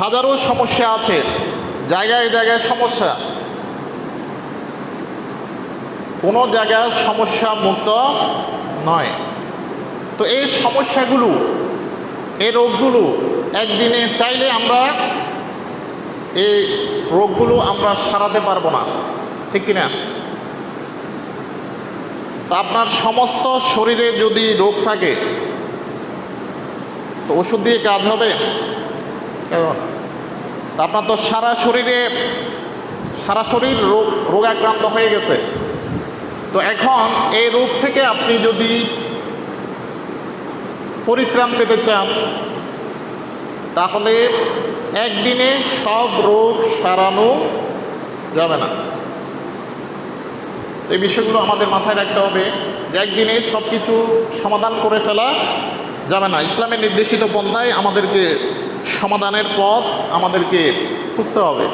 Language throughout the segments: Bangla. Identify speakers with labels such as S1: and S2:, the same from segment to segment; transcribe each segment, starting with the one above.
S1: হাজারো সমস্যা আছে, জায়গায় জায়গায় সমস্যা, কোনো জায়গায় সমস্যা মুক্ত নয়। তো এই সমস্যাগুলো, এই রোগগুলো একদিনে চাইলে আমরা এই রোগগুলো আমরা সারাতে পারবো না, ঠিক কিনা? তা আপনার সমস্ত শরীরে যদি রোগ থাকে তো ওষুধ দিয়ে কাজ হবে? তা আপনার তো সারা শরীর রোগাক্রান্ত হয়ে গেছে। তো এখন এই রোগ থেকে আপনি যদি পরিত্রাণ পেতে চান তাহলে একদিনে সব রোগ সারানো যাবে না। এই বিষয়গুলো আমাদের মাথায় রাখতে হবে যে একদিনে সব কিছু সমাধান করে ফেলা যাবে না। ইসলামের নির্দেশিত পন্থায় আমাদেরকে সমাধানের পথ আমাদেরকে খুঁজতে হবে।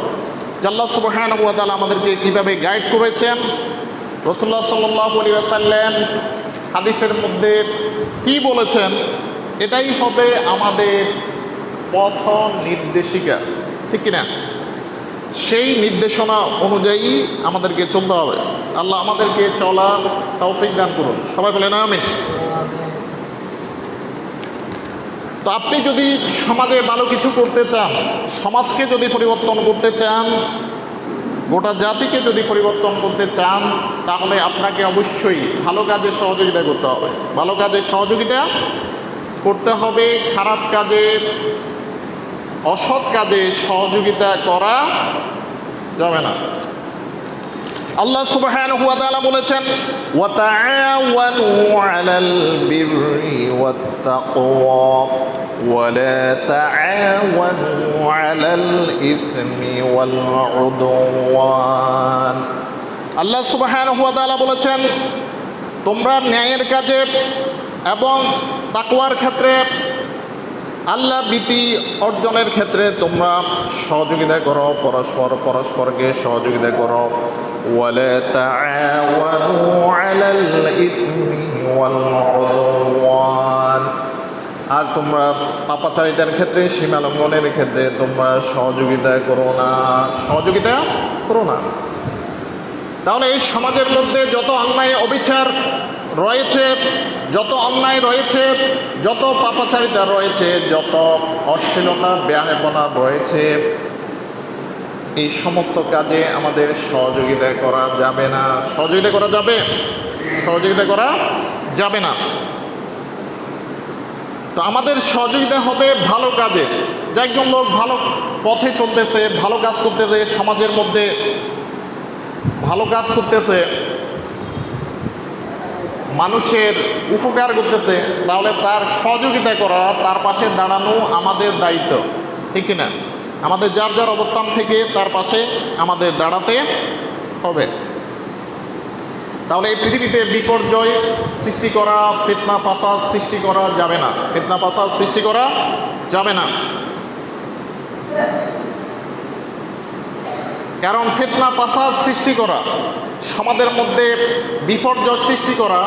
S1: আল্লাহ সুবহানাহু ওয়া তাআলা আমাদেরকে কীভাবে গাইড করেছেন, রাসূলুল্লাহ সাল্লাল্লাহু আলাইহি ওয়াসাল্লাম হাদিসের মধ্যে কি বলেছেন, এটাই হবে আমাদের পথ নির্দেশিকা, ঠিক কিনা? সেই নির্দেশনা অনুযায়ী আমাদেরকে চলতে হবে। আল্লাহ আমাদেরকে চলার তৌফিক দান করুন, সবাই বলেন আমিন। তো আপনি যদি সমাজে ভালো কিছু করতে চান, সমাজকে যদি পরিবর্তন করতে চান, গোটা জাতিকে যদি পরিবর্তন করতে চান, তাহলে আপনাকে অবশ্যই ভালো কাজে সহযোগিতা করতে হবে। ভালো কাজে সহযোগিতা করতে হবে, খারাপ কাজে, অসৎ কাজে সহযোগিতা করা যাবে না। আল্লাহ সুবহানাহু ওয়া তাআলা বলেছেন, ওয়া তাআওয়ানু আলাল বিররি ওয়াত তাকওয়া ওয়া লা তাআওয়ানু আলাল ইসমি ওয়াল উদওয়ান। আল্লাহ সুবহানাহু ওয়া তাআলা বলেছেন, তোমরা ন্যায়ের কাজে এবং তাকওয়ার ক্ষেত্রে, আল্লাহ ভীতি অর্জনের ক্ষেত্রে তোমরা সহযোগিতা করো, পরস্পরকে সহযোগিতা করো। ওয়ালা তাআওয়ানু আলাল ইসমি ওয়াল উদওয়ান। আর তোমরা পাপাচারিতার ক্ষেত্রে, সীমা লঙ্ঘনের ক্ষেত্রে তোমরা সহযোগিতা করো না। তাহলে এই সমাজের মধ্যে যত অন্যায় অবিচার রয়েছে, যত অন্যায় রয়েছে, যত পাপাচারিতা রয়েছে, যত অশ্লীলতা বেহায়াপনা রয়েছে, এই সমস্ত কাজে আমাদের সহযোগিতা করা যাবে না। সহযোগিতা করা যাবে না। তো আমাদের সহযোগিতা হবে ভালো কাজে। যে একজন লোক ভালো পথে চলতেছে, ভালো কাজ করতেছে, সমাজের মধ্যে ভালো কাজ করতেছে, মানুষের উপকার করতেছে, তাহলে তার সহযোগিতা করা, তার পাশে দাঁড়ানো আমাদের দায়িত্ব, ঠিক কিনা? আমাদের যার যার অবস্থান থেকে তার পাশে আমাদের দাঁড়াতে হবে। তাহলে এই পৃথিবীতে বিপর্যয় সৃষ্টি করা, ফিতনা ফাসাদ সৃষ্টি করা যাবে না। কারণ ফিতনা ফাসাদ সৃষ্টি করা, সমাজের মধ্যে বিপর্যয় সৃষ্টি করা,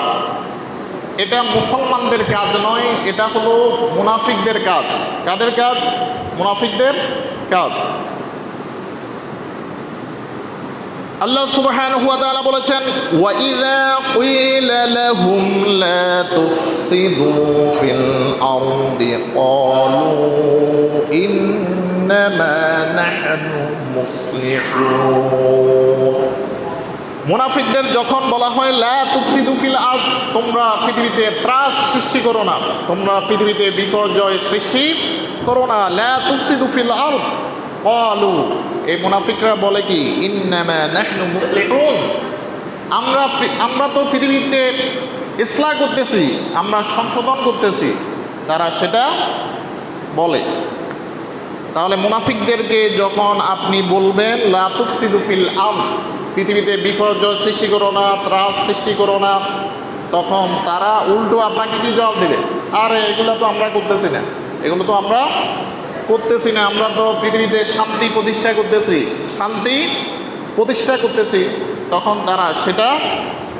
S1: এটা মুসলমানদের কাজ নয়, এটা হলো মুনাফিকদের কাজ। কাদের কাজ? মুনাফিকদের কাজ। আল্লাহ সুবহানাহু ওয়া তাআলা বলেছেন, ওয়া ইযা ক্বিলা লাহুম লা তুফসিদু ফিল আরদি ক্বালু ইন্নামা নাহনু মুসলিহুন। মুনাফিকদের যখন বলা হয় লা তুফসিদু ফিল আরদ, তোমরা পৃথিবীতে ত্রাস সৃষ্টি করো না, তোমরা পৃথিবীতে বিপর্যয় সৃষ্টি করো না, লা তুফসিদু ফিল আরদ ক্বালু, এই মুনাফিকরা বলে কি, ইন্নামা নাহনু মুসলিহুন, আমরা তো পৃথিবীতে ইসলাহ করতেছি, আমরা সংশোধন করতেছি, তারা সেটা বলে। তাহলে মুনাফিকদেরকে যখন আপনি বলবেন লা তুফসিদু ফিল আরদ, পৃথিবীতে বিপর্যয় সৃষ্টি করো না, ত্রাস সৃষ্টি করো না, তখন তারা উল্টো আপনাকে কি জবাব দেবে? আরে এগুলো তো আমরা করতেছি না, আমরা তো পৃথিবীতে শান্তি প্রতিষ্ঠা করতেছি, তখন তারা সেটা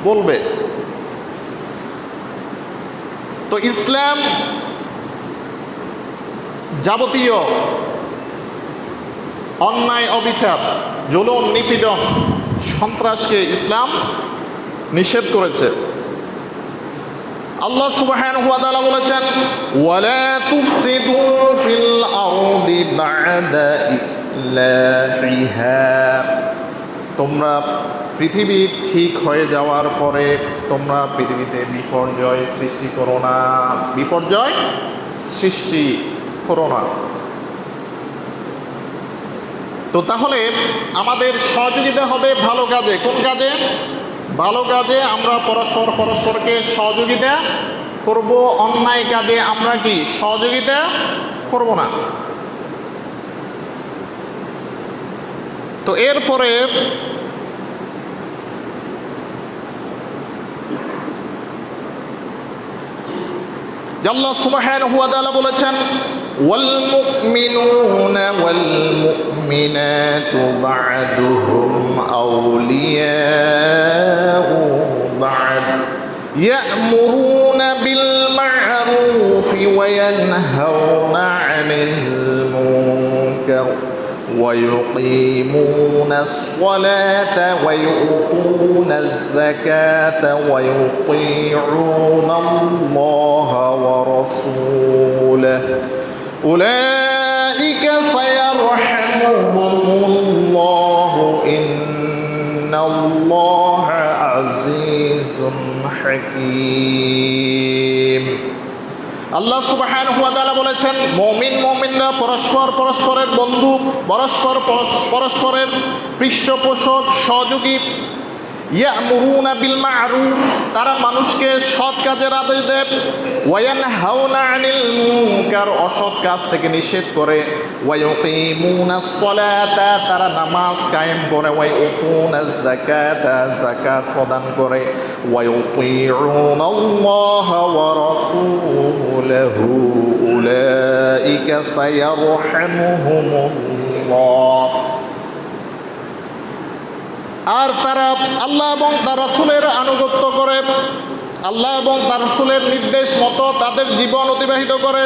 S1: বলবে। তো ইসলাম যাবতীয় অন্যায়, অবিচার, জুলুম, নিপীড়ন, সন্ত্রাসকে ইসলাম নিষেধ করেছে। আল্লাহ সুবহানাহু ওয়া তাআলা বলেছেন, ওয়ালা তুফসিদু ফিল আরদি বা'দা ইসলাহিহা, তোমরা পৃথিবী ঠিক হয়ে যাওয়ার পরে তোমরা পৃথিবীতে বিপর্যয় সৃষ্টি করো না, বিপর্যয় সৃষ্টি করো না। তো তাহলে আমাদের সহযোগিতা হবে ভালো কাজে। কোন কাজে? ভালো কাজে আমরা পরস্পরকে সহযোগিতা করব, অন্যায় কাজে আমরা কি সহযোগিতা করব না। তো এরপরে আল্লাহ সুবহানাহু ওয়া তাআলা বলেছেন, ওয়াল মুমিনুনা ওয়াল মুমিনাতু বা'দুহুম আউলিয়াউ বা'দ ইয়া'মুরুনা বিল মা'রুফি ওয়া ইয়ানহাউনা 'আনিল মুনকার ويقيمون الصلاة ويؤتون الزكاة ويطيعون الله ورسوله أولئك سيرحمهم الله إن الله عزيز حكيم। আল্লাহ সুবহানাহু ওয়া তাআলা বলেছেন, মুমিনরা পরস্পরের বন্ধু, পরস্পরের পৃষ্ঠপোষক, সহযোগী। ইয়া'মুরুনা বিল মা'রুফ, তারা মানুষকে সৎ কাজের আদেশ দেয়। ওয়া ইয়ানহাউনা আনিল মুনকার, অসৎ কাজ থেকে নিষেধ করে। ওয়া ইউকিমুনাস সালাতা, তারা নামাজ কায়েম করে। ওয়া ইউতুনাজ যাকাতা, যাকাত প্রদান করে। ওয়া ইউতিউনাল্লাহা ওয়া রাসূলাহু উলাইকা সায়ারহামুহুমুল্লাহ, আর তারা আল্লাহ এবং তার রাসূলের আনুগত্য করে, আল্লাহ এবং তার রাসূলের নির্দেশ মতো তাদের জীবন অতিবাহিত করে।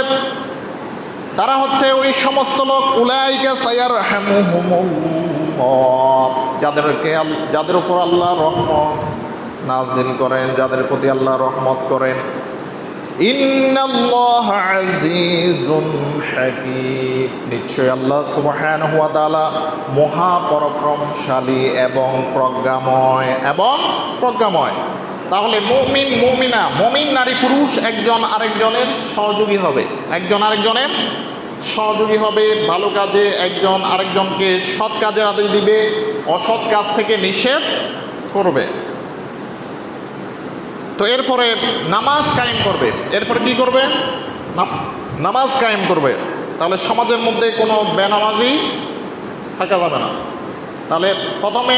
S1: তারা হচ্ছে ওই সমস্ত লোক, উলাইকা সায়ারহামুহুমুল্লাহ, যাদের উপর আল্লাহ রহমত নাজিল করেন, যাদের প্রতি আল্লাহ রহমত করেন। ইন্নাল্লাহা আজিজুন হাকীম, নিশ্চয় আল্লাহ সুবহানাহু ওয়া তাআলা মহাপরাক্রমশালী এবং প্রজ্ঞাময়। তাহলে মুমিন, মুমিনা, মুমিন নারী পুরুষ একজন আরেকজনের সহযোগী হবে, ভালো কাজে একজন আরেকজনকে সৎ কাজের আদেশ দিবে, অসৎ কাজ থেকে নিষেধ করবে। তো এরপরে নামাজ কায়েম করবে। এরপরে কি করবে? নামাজ কায়েম করবে। তাহলে সমাজের মধ্যে কোনো বেনামাজি থাকা যাবে না। তাহলে প্রথমে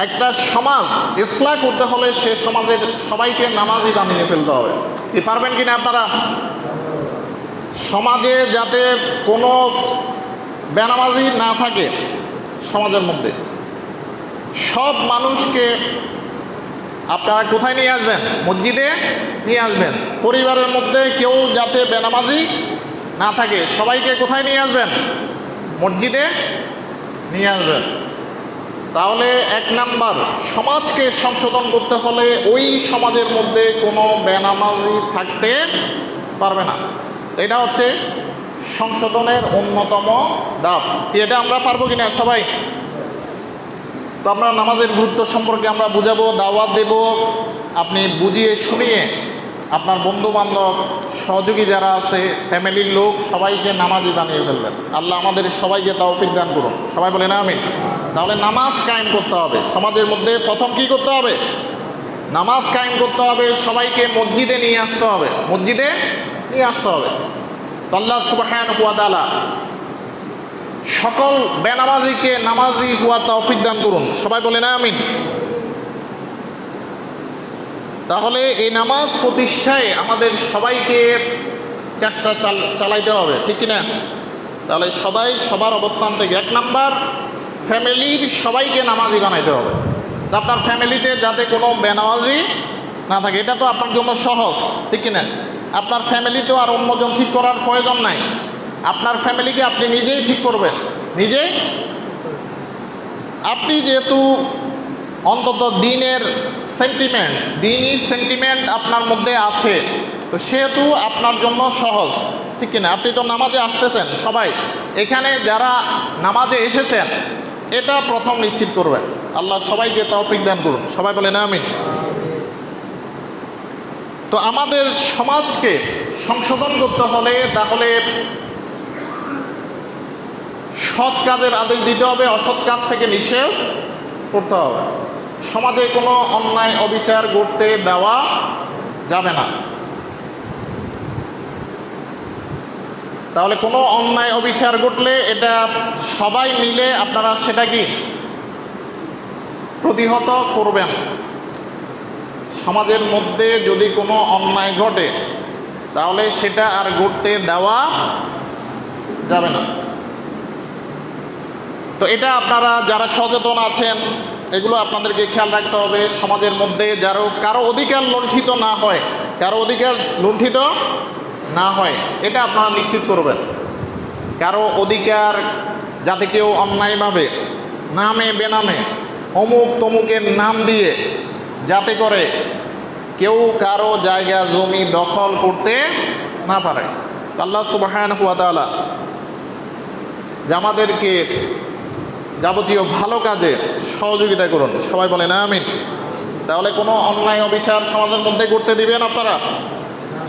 S1: একটা সমাজ ইসলাহ করতে হলে সে সমাজের সবাইকে নামাজি বানিয়ে ফেলতে হবে। কি পারবেন কিনা আপনারা? সমাজে যাতে কোনো বেনামাজি না থাকে, সমাজের মধ্যে সব মানুষকে আপনারা কোথায় নিয়ে আসবেন? মসজিদে নিয়ে আসবেন। পরিবারের মধ্যে কেউ যাতে বেনামাজি না থাকে, সবাইকে কোথায় নিয়ে আসবেন? মসজিদে নিয়ে আসবেন। তাহলে এক নাম্বার, সমাজকে সংশোধন করতে হলে ওই সমাজের মধ্যে কোনো বেনামাজি থাকতে পারবে না। এটা হচ্ছে সংশোধনের অন্যতম ধাপ। এটা আমরা পারবো কিনা সবাই? তো আমরা নামাজের গুরুত্ব সম্পর্কে আমরা বুঝাবো, দাওয়াত দেব। আপনি বুঝিয়ে শুনিয়ে আপনার বন্ধু বান্ধব, সহযোগী যারা আছে, ফ্যামিলির লোক, সবাইকে নামাজি বানিয়ে ফেলবেন। আল্লাহ আমাদের সবাইকে তৌফিক দান করুন। সবাই বলে না আমিন। তাহলে নামাজ কায়েম করতে হবে সমাজের মধ্যে। প্রথম কি করতে হবে? নামাজ কায়েম করতে হবে। সবাইকে মসজিদে নিয়ে আসতে হবে, তো আল্লাহ সুবহানাহু ওয়া তাআলা সকল বেনামাজিকে নামাজি হওয়ার তৌফিক দান করুন। সবাই বলে না আমিন। তাহলে এই নামাজ প্রতিষ্ঠায় আমাদের সবাইকে চেষ্টা চালাইতে হবে, ঠিক কিনা? তাহলে সবাই সবার অবস্থান থেকে এক নাম্বার, ফ্যামিলির সবাইকে নামাজি বানাইতে হবে। আপনার ফ্যামিলিতে যাতে কোনো বেনামাজি না থাকে, এটা তো আপনার জন্য সহজ, ঠিক কিনা? আপনার ফ্যামিলি তো আর অন্যজন ঠিক করার প্রয়োজন নাই। আপনার ফ্যামিলিকে আপনি নিজেই ঠিক করবেন, নিজেই। আপনি যেহেতু অন্তত দিনের সেন্টিমেন্ট, দিনই সেন্টিমেন্ট আপনার মধ্যে আছে, তো সেহেতু আপনার জন্য সহজ, ঠিক কিনা? আপনি তো নামাজে আসতেছেন, সবাই এখানে যারা নামাজে এসেছেন এটা প্রথম নিশ্চিত করবেন। আল্লাহ সবাইকে তৌফিক দান করুন, সবাই বলেন আমিন। তো আমাদের সমাজকে সংশোধন করতে হলে তাহলে সৎ কাজের আদেশ দিতে হবে, অসৎ কাজ থেকে নিষেধ করতে হবে। সমাজে কোনো অন্যায় অবিচার করতে দেওয়া যাবে না। তাহলে কোনো অন্যায় অবিচার ঘটলে এটা সবাই মিলে আপনারা সেটা কি প্রতিহত করবেন। সমাজের মধ্যে যদি কোনো অন্যায় ঘটে তাহলে সেটা আর ঘটতে দেওয়া যাবে না। তো এটা আপনারা যারা সচেতন আছেন এগুলো আপনাদেরকে খেয়াল রাখতে হবে। সমাজের মধ্যে কারো অধিকার লুণ্ঠিত না হয়, কারো অধিকার লুণ্ঠিত না হয় এটা আপনারা নিশ্চিত করবেন। কারো অধিকার যাতে কেউ অন্যায়ভাবে নামে বেনামে অমুক তমুকের নাম দিয়ে যাতে করে কেউ কারো জায়গা জমি দখল করতে না পারে। আল্লাহ সুবহানাহু ওয়া তাআলা যে আমাদেরকে যাবতীয় ভালো কাজে সহযোগিতা করুন, সবাই বলেন আমিন। তাহলে কোনো অন্যায় অবিচার সমাজের মধ্যে করতে দিবেন আপনারা?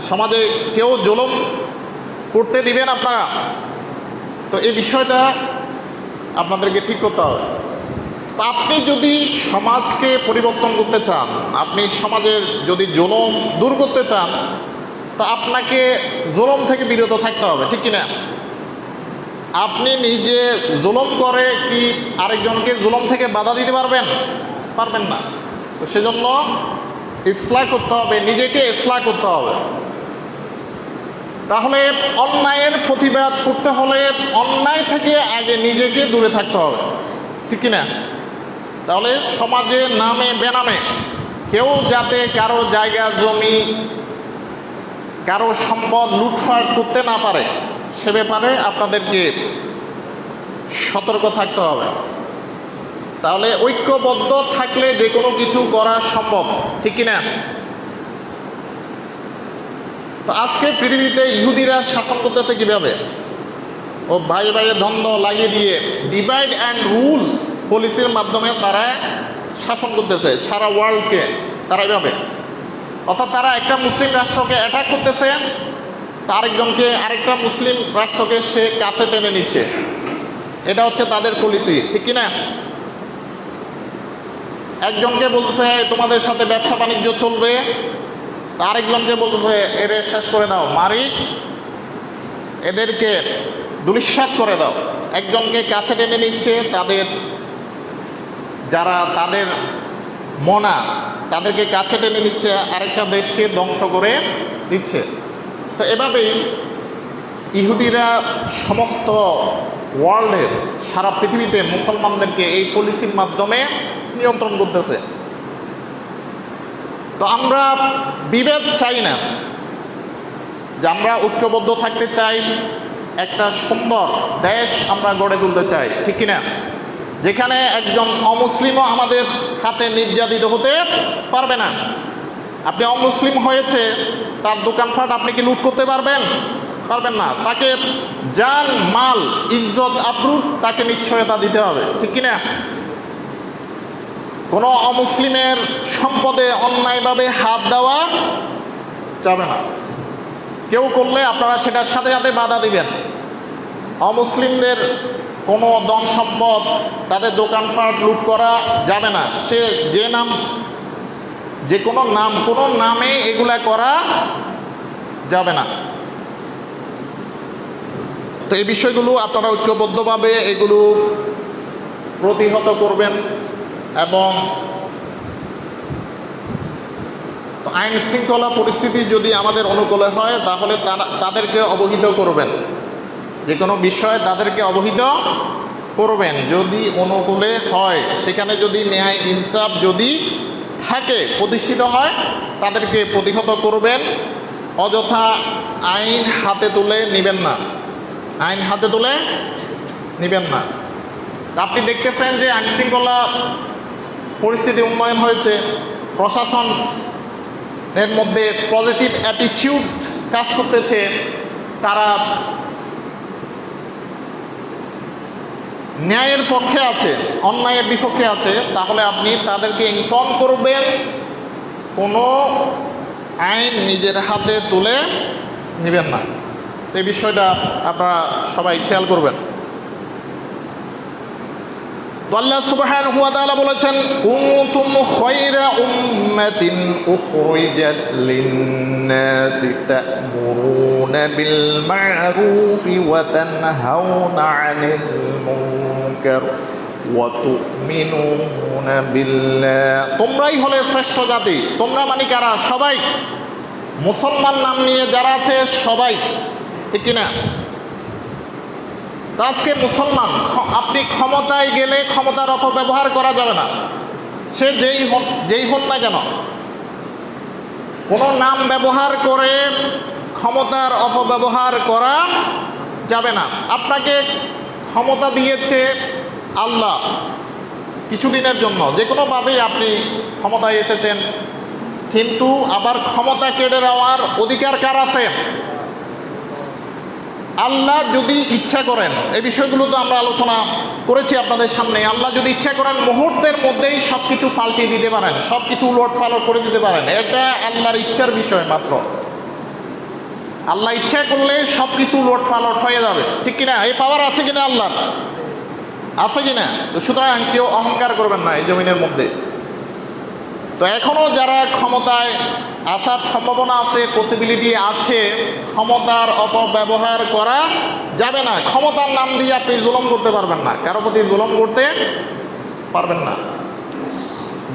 S1: সমাজে কেউ জুলুম করতে দিবেন আপনারা? তো এই বিষয়টা আপনাদেরকে ঠিক করতে হবে। তো আপনি যদি সমাজকে পরিবর্তন করতে চান, আপনি সমাজের যদি জুলুম দূর করতে চান, তো আপনাকে জুলুম থেকে বিরত থাকতে হবে, ঠিক কিনা? আপনি নিজে জুলুম করে কি আরেকজনকে জুলুম থেকে বাধা দিতে পারবেন? পারবেন না। তো সেজন্য ইসলাহ করতে হবে, নিজেকে ইসলাহ করতে হবে। তাহলে অন্যায়ের প্রতিবাদ করতে হলে অন্যায় থেকে আগে নিজেকে দূরে থাকতে হবে, ঠিক কিনা? তাহলে সমাজে নামে বেনামে কেউ যাতে কারো জায়গা জমি কারো সম্পদ লুটপাট করতে না পারে সে ব্যাপারে আপনাদেরকে সতর্ক থাকতে হবে। তাহলে ঐক্যবদ্ধ থাকলে যে কোনো কিছু করা সম্ভব, ঠিক কিনা? তো আজকে পৃথিবীতে ইহুদিরা শাসন করতেছে কিভাবে? ও ভাই ভাইয়ের দ্বন্দ্ব লাগিয়ে দিয়ে ডিভাইড অ্যান্ড রুল পলিসির মাধ্যমে তারা শাসন করতেছে সারা ওয়ার্ল্ডকে। তারা এভাবে, অর্থাৎ তারা একটা মুসলিম রাষ্ট্রকে অ্যাটাক করতেছে, আরেকজনকে আরেকটা মুসলিম রাষ্ট্রকে সে কাছে টেনে নিচ্ছে। এটা হচ্ছে তাদের পলিসি, ঠিক কিনা? একজনকে বলছে তোমাদের সাথে ব্যবসা বাণিজ্য চলবে, আরেকজনকে বলতেছে এর শেষ করে দাও, মারি এদেরকে দুলিশ্বাত করে দাও। একজনকে কাছে টেনে নিচ্ছে, যারা তাদের মনা তাদেরকে কাছে টেনে নিচ্ছে, আরেকটা দেশকে ধ্বংস করে দিচ্ছে। তো এভাবেই ইহুদিরা সমস্ত ওয়ার্ল্ডের সারা পৃথিবীতে মুসলমানদেরকে এই পলিসির মাধ্যমে নিয়ন্ত্রণ করতেছে। তো আমরা বিভেদ চাই না, যে আমরা ঐক্যবদ্ধ থাকতে চাই, একটা সুন্দর দেশ আমরা গড়ে তুলতে চাই, ঠিক কিনা? যেখানে একজন অমুসলিমও আমাদের হাতে নির্যাতিত হতে পারবে না। আপনি অমুসলিম হয়েছে, তার দোকানপাট আপনি কি লুট করতে পারবেন? পারবেন না। তাকে জান মাল ইজ্জত আবরু তাকে নিশ্চয়তা দিতে হবে, ঠিক কিনা? কোনো অমুসলিমের সম্পদে অন্যায়ভাবে হাত দেওয়া যাবে না। কেউ করলে আপনারা সেটার সাথে সাথে বাধা দিবেন। অমুসলিমদের কোনো ধন সম্পদ তাদের দোকানপাট লুট করা যাবে না। সে যে কোনো নামে এগুলা করা যাবে না। তো এই বিষয়গুলো আপনারা ঐক্যবদ্ধভাবে এগুলো প্রতিহত করবেন এবং আইন শৃঙ্খলা পরিস্থিতি যদি আমাদের অনুকূলে হয় তাহলে তাদেরকে অবহিত করবেন। যে কোনো বিষয়ে তাদেরকে অবহিত করবেন। যদি অনুকূলে হয়, সেখানে যদি ন্যায় ইনসাফ যদি থাকে, প্রতিষ্ঠিত হয়, তাদেরকে প্রতিহত করবেন। অযথা আইন হাতে তুলে নেবেন না, আইন হাতে তুলে নেবেন না। আপনি দেখতেছেন যে আইনশৃঙ্খলা পরিস্থিতি উন্নয়ন হয়েছে, প্রশাসনের মধ্যে পজিটিভ অ্যাটিটিউড কাজ করতেছে, তারা ন্যায়ের পক্ষে আছে, অন্যায়ের বিপক্ষে আছে, তাহলে আপনি তাদেরকে ইনফর্ম করবেন, কোনো আইন নিজের হাতে তুলে নেবেন না। এই বিষয়টা আপনারা সবাই খেয়াল করবেন। তো আল্লাহ সুবহানাহু ওয়া তাআলা বলেছেন, কুনতুম খায়রা উম্মাতিন উখরিজাত লিন-নাসি তা'মুরুনা বিল মা'রুফি ওয়া তানহাউনা 'আনিল মুনকার ওয়া তু'মিনুনা বিল্লাহ। তোমরাই হলে শ্রেষ্ঠ জাতি। তোমরা মানে কারা? সবাই, মুসলমান নাম নিয়ে যারা আছে সবাই, ঠিক কিনা? আজকে মুসলমান, আপনি ক্ষমতায় গেলে ক্ষমতার অপব্যবহার করা যাবে না, সে যেই হন না কেন। কোনো নাম ব্যবহার করে ক্ষমতার অপব্যবহার করা যাবে না। আপনাকে ক্ষমতা দিয়েছে আল্লাহ কিছুদিনের জন্য, যে কোনোভাবেই আপনি ক্ষমতায় এসেছেন, কিন্তু আবার ক্ষমতা কেড়ে নেওয়ার অধিকার কার আছে? আল্লাহ যদি ইচ্ছা করেন, এই বিষয়গুলো তো আমরা আলোচনা করেছি আপনাদের সামনে, আল্লাহ যদি ইচ্ছা করেন মুহূর্তের মধ্যেই সব কিছু পাল্টিয়ে দিতে পারেন, সব কিছু উলট পালট করে দিতে পারেন। এটা আল্লাহর ইচ্ছার বিষয় মাত্র। আল্লাহ ইচ্ছা করলে সব কিছু উলট পালট হয়ে যাবে, ঠিক কিনা? এই পাওয়ার আছে কিনা আল্লাহর? আছে কিনা? তো সুতরাং কেউ অহংকার করবেন না এই জমিনের মধ্যে। তো এখনও যারা ক্ষমতায় আসার সম্ভাবনা আছে, পসিবিলিটি আছে, ক্ষমতার অপব্যবহার করা যাবে না। ক্ষমতার নাম দিয়ে আপনি জুলুম করতে পারবেন না, কারো প্রতি জুলুম করতে পারবেন না।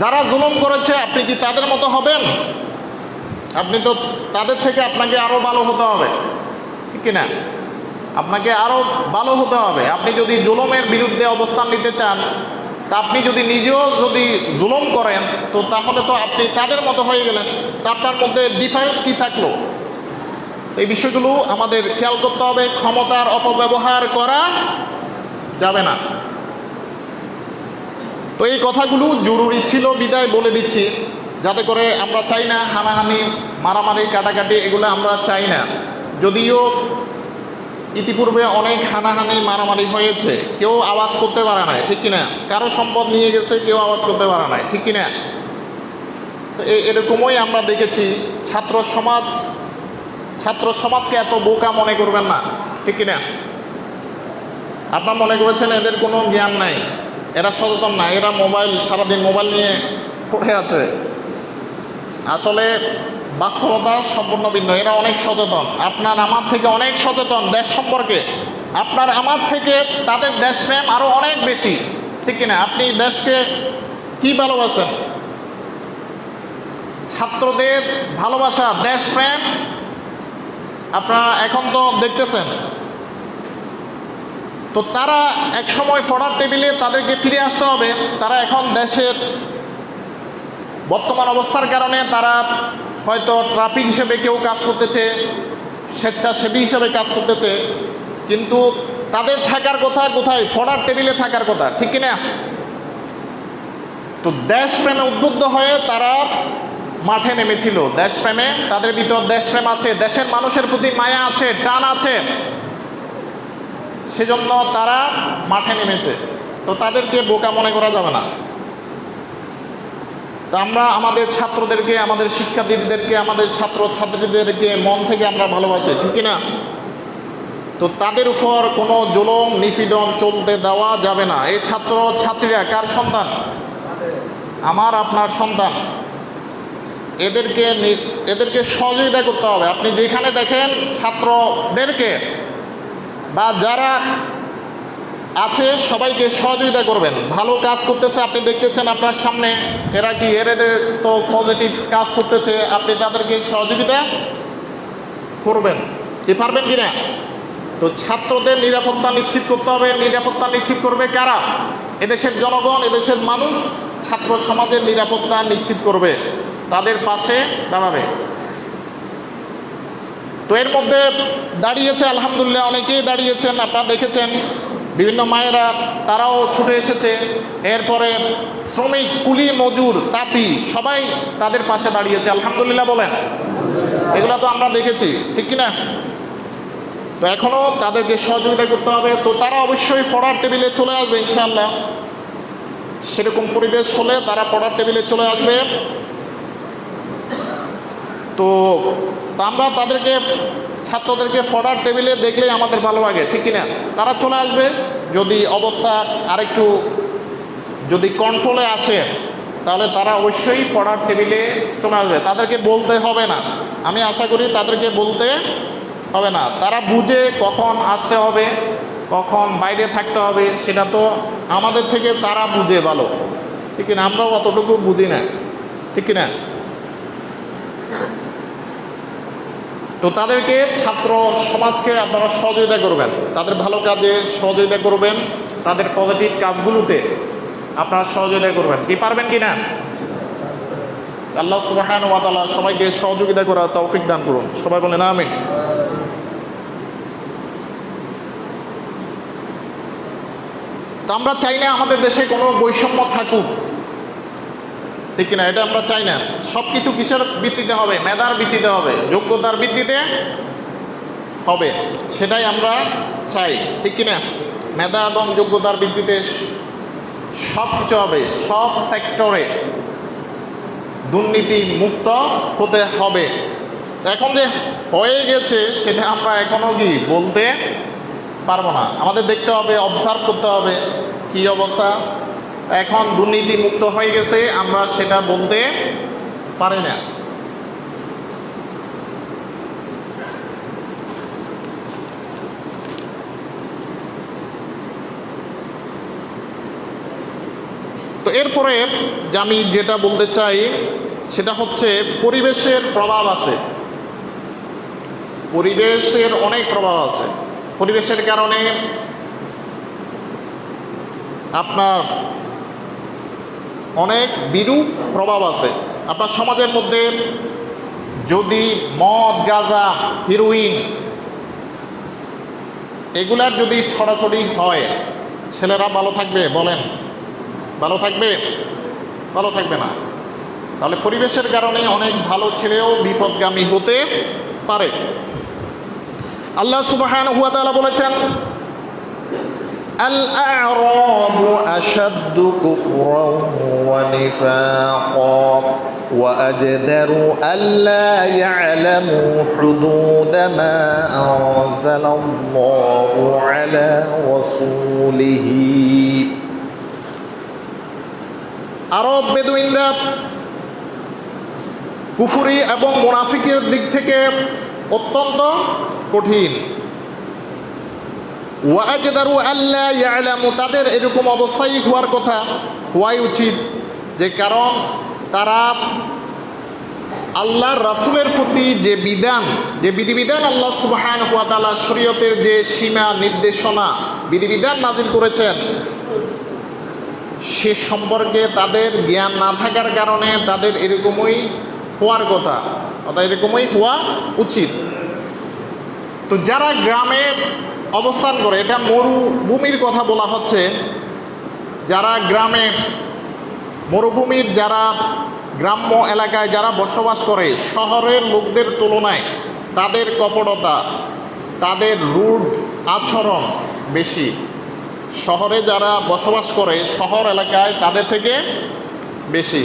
S1: যারা জুলুম করেছে আপনি কি তাদের মতো হবেন? আপনি তো তাদের থেকে আপনাকে আরও ভালো হতে হবে, ঠিক কিনা? আপনাকে আরও ভালো হতে হবে। আপনি যদি জুলুমের বিরুদ্ধে অবস্থান নিতে চান, তা আপনি যদি নিজেও যদি জুলুম করেন, তো তাহলে তো আপনি তাদের মতো হয়ে গেলেন। তা আপনার মধ্যে ডিফারেন্স কি থাকলো? এই বিষয়গুলো আমাদের খেয়াল করতে হবে। ক্ষমতার অপব্যবহার করা যাবে না। তো এই কথাগুলো জরুরি ছিল বিদায় বলে দিচ্ছি, যাতে করে আমরা চাই না হানাহানি, মারামারি, কাটাকাটি, এগুলো আমরা চাই না। যদিও ইতিপূর্বে অনেক হানাহানি মারামারি হয়েছে, কেউ আওয়াজ করতে পারে নাই, ঠিক কিনা? কারো সম্পদ নিয়ে গেছে, কেউ আওয়াজ করতে পারে নাই, ঠিক কিনা? তো এরকমই আমরা দেখেছি। ছাত্র সমাজকে এত বোকা মনে করবেন না, ঠিক কিনা? আপনারা মনে করেছেন এদের কোনো জ্ঞান নাই, এরা সচেতন না, এরা সারাদিন মোবাইল নিয়ে পড়ে আছে। আসলে বাস্তবতা সম্পূর্ণ ভিন্ন। এরা অনেক সচেতন, আপনার আমার থেকে অনেক সচেতন দেশ সম্পর্কে। আপনার আমার থেকে তাদের দেশপ্রেম আরও অনেক বেশি, ঠিক কিনা? আপনি দেশকে কি ভালোবাসেন? ছাত্রদের ভালোবাসা, দেশপ্রেম আপনারা এখন তো দেখতেছেন। তো তারা এক সময় পড়ার টেবিলে তাদেরকে ফিরে আসতে হবে। তারা এখন দেশের বর্তমান অবস্থার কারণে তারা হয়তো ট্রাফিক হিসেবে কেউ কাজ করতেছে, স্বেচ্ছাসেবী হিসেবে কাজ করতেছে, কিন্তু তাদের থাকার কথা কোথায়? পড়ার টেবিলে থাকার কথা, ঠিক কিনা? তো দেশপ্রেমে উদ্বুদ্ধ হয়ে তারা মাঠে নেমেছিল। দেশপ্রেমে, তাদের ভিতর দেশপ্রেম আছে, দেশের মানুষের প্রতি মায়া আছে, টান আছে, সেজন্য তারা মাঠে নেমেছে। তো তাদেরকে বোকা মনে করা যাবে না। তো আমরা আমাদের ছাত্রদেরকে, আমাদের শিক্ষার্থীদেরকে, আমাদের ছাত্রছাত্রীদেরকে মন থেকে আমরা ভালোবাসি, ঠিক কিনা? তো তাদের উপর কোনো জুলুম নিপীড়ন চলতে দেওয়া যাবে না। এই ছাত্রছাত্রীরা কার সন্তান? আমার আপনার সন্তান। এদেরকে সহযোগিতা করতে হবে। আপনি যেখানে দেখেন ছাত্রদেরকে বা যারা আছে সবাইকে সহযোগিতা করবেন। ভালো কাজ করতেছে, আপনি দেখতেছেন আপনার সামনে, এদের তো পজিটিভ কাজ করতেছে, আপনি তাদেরকে সহযোগিতা করবেন। কি পারবেন কিনা? তো ছাত্রদের নিরাপত্তা নিশ্চিত করতে হবে। নিরাপত্তা নিশ্চিত করবে কারা? এদেশের জনগণ, এদেশের মানুষ ছাত্র সমাজের নিরাপত্তা নিশ্চিত করবে, তাদের পাশে দাঁড়াবে। তো এর মধ্যে দাঁড়িয়েছে আলহামদুলিল্লাহ, অনেকেই দাঁড়িয়েছেন, আপনারা দেখেছেন। বিভিন্ন মায়েরা তারাও ছুটে এসেছে। এরপরে শ্রমিক, কুলি, মজুর, তাঁতি সবাই তাদের পাশে দাঁড়িয়েছে। আলহামদুলিল্লাহ বলেন। এগুলো তো আমরা দেখেছি, ঠিক কিনা? তো এখনও তাদেরকে সহযোগিতা করতে হবে। তো তারা অবশ্যই পড়ার টেবিলে চলে আসবে ইনশাআল্লাহ। সেরকম পরিবেশ হলে তারা পড়ার টেবিলে চলে আসবে। তো আমরা তাদেরকে, ছাত্রদেরকে পড়ার টেবিলে দেখলেই আমাদের ভালো লাগে, ঠিক কিনা? তারা চলে আসবে। যদি অবস্থা আরেকটু যদি কন্ট্রোলে আসে তাহলে তারা অবশ্যই পড়ার টেবিলে চলে আসবে। তাদেরকে বলতে হবে না, আমি আশা করি তাদেরকে বলতে হবে না। তারা বুঝে কখন আসতে হবে, কখন বাইরে থাকতে হবে, সেটা তো আমাদের থেকে তারা বুঝে ভালো, ঠিক কিনা? আমরাও অতটুকু বুঝি না, ঠিক কিনা? তো তাদেরকে, ছাত্র সমাজকে আপনারা সহযোগিতা করবেন, তাদের ভালো কাজে সহযোগিতা করবেন, তাদের পজিটিভ কাজগুলোতে আপনারা সহযোগিতা করবেন। কি পারবেন কি না? আল্লাহ সুবহানাহু ওয়া তাআলা সবাইকে সহযোগিতা করার তৌফিক দান করুন। সবাই বলেন আমিন। তো আমরা চাই না আমাদের দেশে কোনো বৈষম্য থাকুক, ঠিক কিনা? এটা আমরা চাই না। সব কিছু কিসের ভিত্তিতে হবে? মেধার ভিত্তিতে হবে, যোগ্যতার ভিত্তিতে হবে, সেটাই আমরা চাই, ঠিক কিনা? মেধা এবং যোগ্যতার ভিত্তিতে সব কিছু হবে। সব সেক্টরে দুর্নীতি মুক্ত হতে হবে। এখন যে হয়ে গেছে সেটা আমরা এখনও কি বলতে পারবো না। আমাদের দেখতে হবে, অবজার্ভ করতে হবে কি অবস্থা। এখন দুর্নীতি মুক্ত হয়ে গেছে, আমরা সেটা বলতে পারি না। তো এরপরে যে আমি যেটা বলতে চাই সেটা হচ্ছে পরিবেশের প্রভাব আছে। পরিবেশের অনেক প্রভাব আছে। পরিবেশের কারণে আপনার অনেক বিরূপ প্রভাব আছে। আপনার সমাজের মধ্যে যদি মদ, গাঁজা, হিরোইন এগুলার যদি ছড়াছড়ি হয়, ছেলেরা ভালো থাকবে? বলেন, ভালো থাকবে? ভালো থাকবে না। তাহলে পরিবেশের কারণে অনেক ভালো ছেলেও বিপদগামী হতে পারে। আল্লাহ সুবহানাহু ওয়া তাআলা বলেছেন, الأعراب أشد كفرا ونفاقا وأجدر ألا يعلموا حدود ما أنزل الله على رسوله। আরব বেদুইনরা কুফরি এবং মুনাফিকের দিক থেকে অত্যন্ত কঠিন। ওয়াজদারু আল্লা ইয়ালামু, তাদের এরকম অবস্থাই হওয়ার কথা, হওয়াই উচিত। যে কারণ তারা আল্লাহর রাসূলের প্রতি যে বিধান, যে বিধিবিধান আল্লাহ সুবহানাহু ওয়া তাআলা শরীয়তের যে সীমা নির্দেশনা বিধিবিধান নাযিল করেছেন, সে সম্পর্কে তাদের জ্ঞান না থাকার কারণে তাদের এরকমই হওয়ার কথা, অর্থাৎ এরকমই হওয়া উচিত। তো যারা গ্রামে অবস্থান করে, এটা মরুভূমির কথা বলা হচ্ছে, যারা গ্রামে মরুভূমির, যারা গ্রাম্য এলাকায় যারা বসবাস করে, শহরের লোকদের তুলনায় তাদের কপটতা, তাদের রুড আচরণ বেশি। শহরে যারা বসবাস করে, শহর এলাকায় তাদের থেকে বেশি।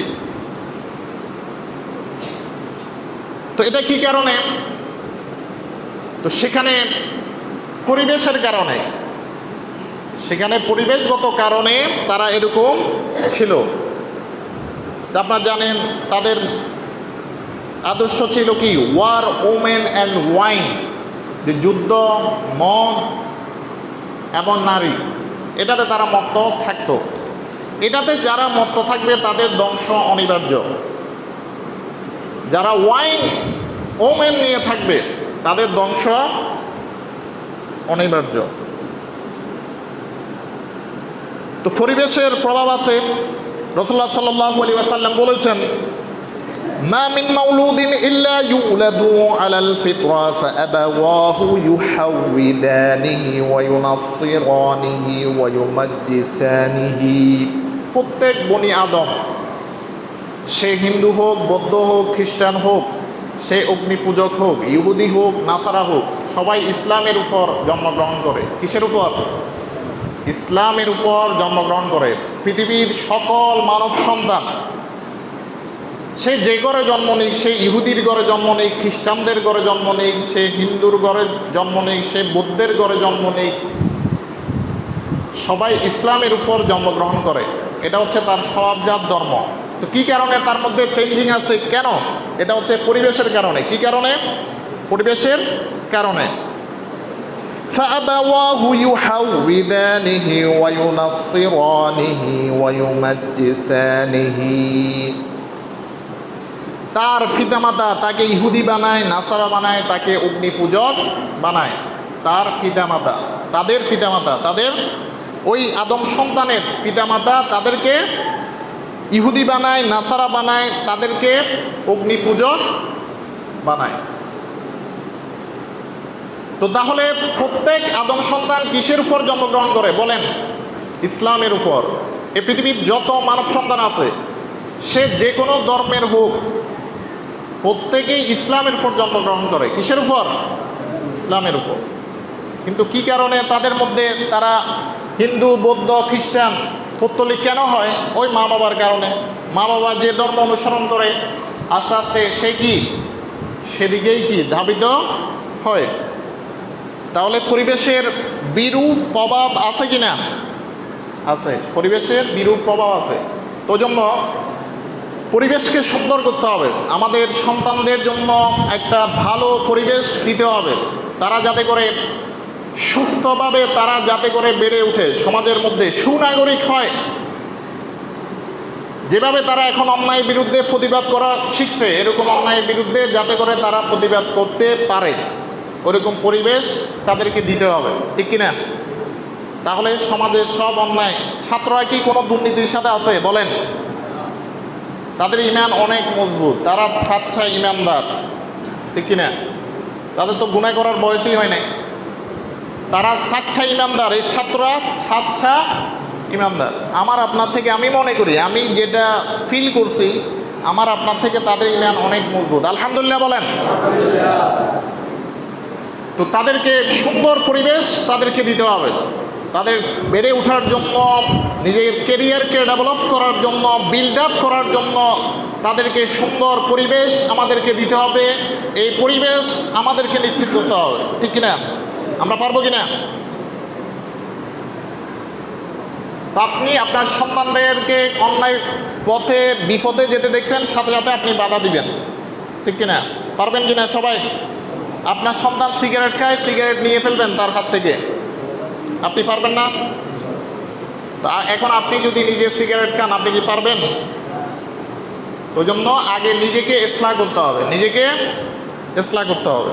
S1: তো এটা কি কারণে? তো সেখানে পরিবেশের কারণে, সেখানে পরিবেশগত কারণে তারা এরকম ছিল। আপনারা জানেন তাদের আদর্শ ছিল কি? ওয়ার, ওমেন অ্যান্ড ওয়াইন, যে যুদ্ধ, মদ এবং নারী, এটাতে তারা মত্ত থাকতো। এটাতে যারা মত্ত থাকবে তাদের ধ্বংস অনিবার্য। যারা ওয়াইন, ওমেন নিয়ে থাকবে তাদের ধ্বংস অনিবার্য। তো পরিবেশের প্রভাব আছে। রাসূলুল্লাহ সাল্লাল্লাহু আলাইহি ওয়াসাল্লাম বলেছেন মা মিন মাউলুদিন ইল্লা ইউলাদু আলাল ফিতরা ফাআবাওয়াহু ইউহাউইদানিহি ওয়া ইউনাসসিরানিহি ওয়া ইউমাজ্জিসানিহি। প্রত্যেক বনি আদম, সে হিন্দু হোক, বৌদ্ধ হোক, খ্রিস্টান হোক, সে অগ্নি পূজক হোক, ইহুদি হোক, নাসারা হোক, সবাই ইসলামের উপর জন্মগ্রহণ করে। কিসের উপর? ইসলামের উপর জন্মগ্রহণ করে। পৃথিবীর সকল মানব সন্তান, সে যে ঘরে জন্ম নিক, সে ইহুদির ঘরে জন্ম নিক, খ্রিস্টানদের ঘরে জন্ম নিক, সে হিন্দুর ঘরে জন্ম নিক, সে বৌদ্ধের ঘরে জন্ম নিক, সবাই ইসলামের উপর জন্মগ্রহণ করে। এটা হচ্ছে তার স্বভাবজাত ধর্ম। তো কি কারণে তার মধ্যে চেঞ্জিং আছে? কেন? এটা হচ্ছে পরিবেশের কারণে। কি কারণে? পরিবেশের কারণে। فأبواه يحودانه وينصرانه ويمجسانه। তার পিতামাতা তাকে ইহুদি বানায়, নাসারা বানায়, তাকে অগ্নি পূজক বানায়। তার পিতামাতা, তাদের পিতামাতা, তাদের ওই আদম সন্তানের পিতামাতা তাদেরকে ইহুদি বানায়, নাসারা বানায়, তাদেরকে অগ্নি পূজক বানায়। তো তাহলে প্রত্যেক আদম সন্তান কিসের উপর জন্মগ্রহণ করে বলেন? ইসলামের উপর। এই পৃথিবীর যত মানব সন্তান আছে, সে যে কোনো ধর্মের হোক, প্রত্যেকেই ইসলামের উপর জন্মগ্রহণ করে। কিসের উপর? ইসলামের উপর। কিন্তু কি কারণে তাদের মধ্যে তারা হিন্দু, বৌদ্ধ, খ্রিস্টান, পৌত্তলিক কেন হয়? ওই মা বাবার কারণে। মা বাবা যে ধর্ম অনুসরণ করে, আস্তে আস্তে সে কি সেদিকেই কি ধাবিত হয়। তাহলে পরিবেশের বিরূপ প্রভাব আছে কি না? আছে, পরিবেশের বিরূপ প্রভাব আছে। তো জন্য পরিবেশকে সুন্দর করতে হবে। আমাদের সন্তানদের জন্য একটা ভালো পরিবেশ দিতে হবে, তারা যাতে করে সুস্থভাবে তারা যাতে করে বেড়ে ওঠে, সমাজের মধ্যে সুনাগরিক হয়। যেভাবে তারা এখন অন্যায়ের বিরুদ্ধে প্রতিবাদ করা শিখছে, এরকম অন্যায়ের বিরুদ্ধে যাতে করে তারা প্রতিবাদ করতে পারে, ওরকম পরিবেশ তাদেরকে দিতে হবে। ঠিক কিনা? তাহলে সমাজের সব অন্যায়, ছাত্ররা কি কোনো দুর্নীতির সাথে আছে বলেন? তাদের ইমান অনেক মজবুত, তারা সাচ্চা ইমানদার। ঠিক কিনা? তাদের তো গুনাহ করার বয়সই হয় নাই, তারা সাচ্চা ইমানদার। এই ছাত্ররা সাচ্চা ইমানদার। আমার আপনার থেকে, আমি মনে করি, আমি যেটা ফিল করছি, আমার আপনার থেকে তাদের ইমান অনেক মজবুত। আলহামদুলিল্লাহ বলেন। তো তাদেরকে সুন্দর পরিবেশ তাদেরকে দিতে হবে, তাদের বেড়ে ওঠার জন্য, নিজের কেরিয়ারকে ডেভেলপ করার জন্য, বিল্ড আপ করার জন্য তাদেরকে সুন্দর পরিবেশ আমাদেরকে দিতে হবে। এই পরিবেশ আমাদেরকে নিশ্চিত করতে হবে। ঠিক কিনা? আমরা পারবো কিনা? আপনি আপনার সন্তানদেরকে অন্যায় পথে বিপথে যেতে দেখছেন, সাথে সাথে আপনি বাধা দিবেন। ঠিক কিনা? পারবেন কিনা সবাই? আপনার সন্তান সিগারেট খায়, সিগারেট নিয়ে ফেলবেন তার হাত থেকে, আপনি পারবেন না? এখন আপনি যদি নিজে সিগারেট খান, আপনি কি পারবেন? ওই জন্য আগে নিজেকে ইসলাহ করতে হবে, নিজেকে ইসলাহ করতে হবে।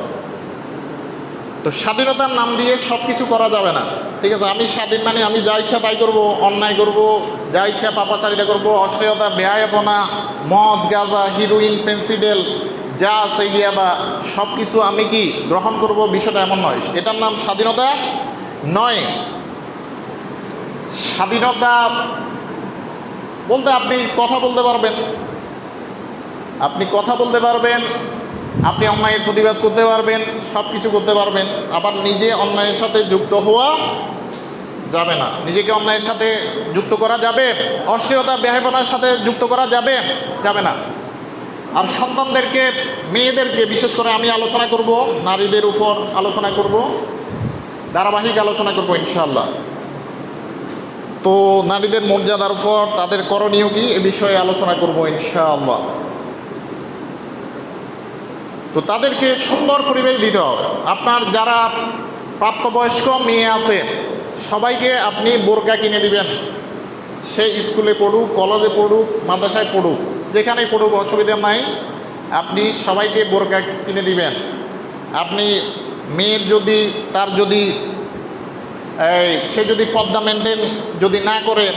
S1: তো স্বাধীনতার নাম দিয়ে সব কিছু করা যাবে না। ঠিক আছে, আমি স্বাধীন মানে আমি যা ইচ্ছা তাই করবো, অন্যায় করব, যা ইচ্ছা পাপাচারিতা করব, অশ্লীলতা, বেহায়াপনা, মদ, গাঁজা, হিরোইন, পেন্সিডেল যা আছে গিয়া বা সব কিছু আমি কি গ্রহণ করব, বিষয়টা এমন নয়। এটার নাম স্বাধীনতা নয়। স্বাধীনতা বলতে আপনি কথা বলতে পারবেন, আপনি কথা বলতে পারবেন, আপনি অন্যায়ের প্রতিবাদ করতে পারবেন, সব কিছু করতে পারবেন। আবার নিজে অন্যায়ের সাথে যুক্ত হওয়া যাবে না। নিজেকে অন্যায়ের সাথে যুক্ত করা যাবে, অশ্লীলতা, বেহায়াপনার সাথে যুক্ত করা যাবে যাবে না। আর সন্তানদেরকে, মেয়েদেরকে বিশেষ করে আমি আলোচনা করব, নারীদের উপর আলোচনা করব, ধারাবাহিক আলোচনা করব ইনশাআল্লাহ। তো নারীদের মর্যাদার উপর, তাদের করণীয় কি, এ বিষয়ে আলোচনা করব ইনশাআল্লাহ। তো তাদেরকে সুন্দর পরিবেশ দিতে হবে। আপনার যারা প্রাপ্তবয়স্ক মেয়ে আছে, সবাইকে আপনি বোরকা কিনে দিবেন। সে স্কুলে পড়ুক, কলেজে পড়ুক, মাদ্রাসায় পড়ুক, যেখানেই পড়ুক অসুবিধা নাই, আপনি সবাইকে বোরকা কিনে দিবেন। আপনি মেয়ের যদি, তার যদি সে যদি পর্দা মেনটেন যদি না করে,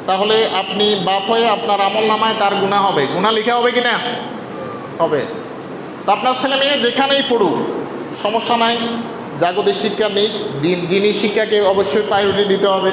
S1: তাহলে আপনি বাপ হয়ে আপনার আমল নামায় তার গুনাহ হবে। গুনাহ লেখা হবে কি না? হবে। তো আপনার ছেলে মেয়ে যেখানেই পড়ুক সমস্যা নাই, জাগতিক শিক্ষা নেই, দিনই শিক্ষাকে অবশ্যই প্রায়োরিটি দিতে হবে।